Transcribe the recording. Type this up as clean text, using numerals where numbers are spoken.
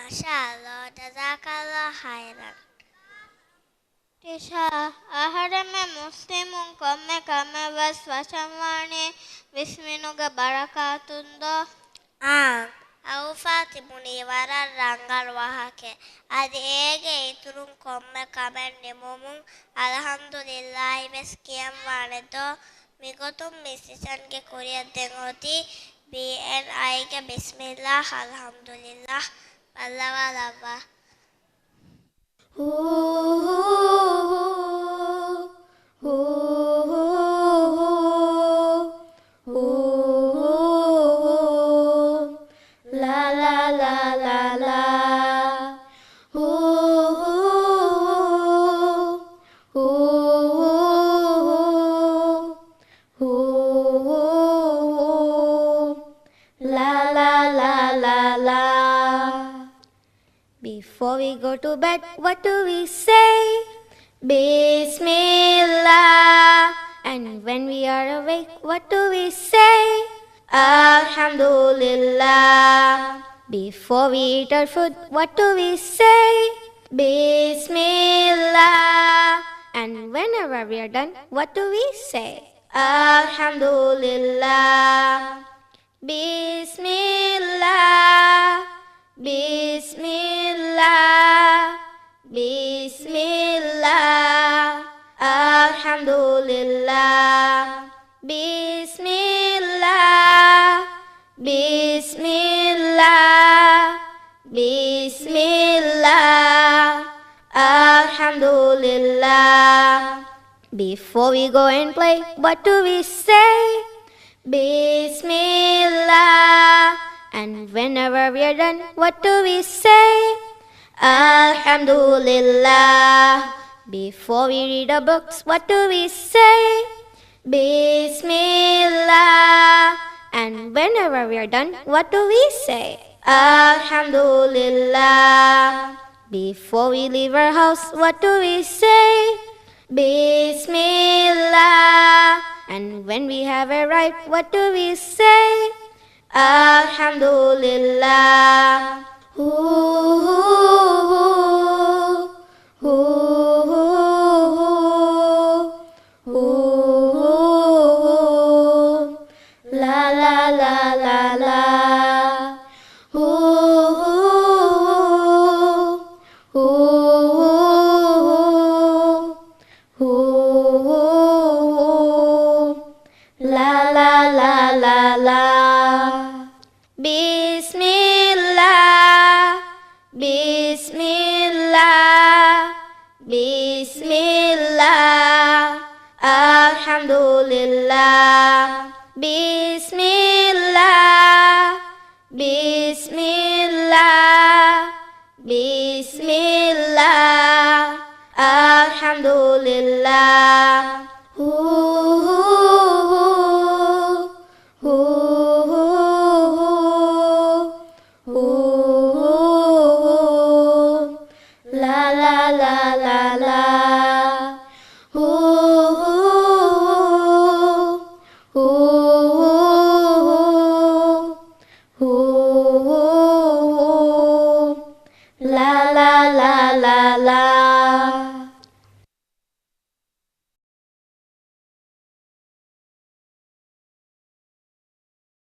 MashaAllah, Jazakallah khairan. Tisha, aharame muslimun komme kame was vashamwane visminuga barakatundo. ಅವು ಫಾತಿಮುನಿ ವರ ರಂಗಲ್ ವಹಕೆ ಅದು ಹೇಗೆ ಇತುರುಂ ಕೊಮ್ಮೆ comment ನಿಮುಮುಂ ಅಲ್ಹಮ್ದುಲಿಲ್ಲಾಹಿ ವೆಸ್ ಕಿಯಂ ವಾನೆದೋ ಮಿಗೊತುಂ ಮಿಸಿಸನ್ಗೆ ಕುರಿಯದ್ದೆಂ ಹೊತಿ BNIಗೆ ಬಿಸ್ಮಿಲ್ಲಾಹ್ ಅಲ್ಹಮ್ದುಲಿಲ್ಲಾಹ್ ಪಲ್ಲವಲವ್ವ La la la la la. Ooh, ooh, ooh, ooh. La la la la la. Before we go to bed, what do we say? Bismillah. And when we are awake, what do we say? Alhamdulillah. Before we eat our food, what do we say? Bismillah. And whenever we are done, what do we say? Alhamdulillah. Bismillah. Bismillah. Bismillah. Alhamdulillah. Bismillah. Bismillah. Bismillah. Alhamdulillah. Before we go and play, what do we say? Bismillah. And whenever we are done, what do we say? Alhamdulillah. Before we read our books, what do we say? Bismillah. And whenever we are done, what do we say? Alhamdulillah. Before we leave our house, what do we say? Bismillah. And when we have arrived, what do we say? Alhamdulillah. Ooh, ooh, ooh.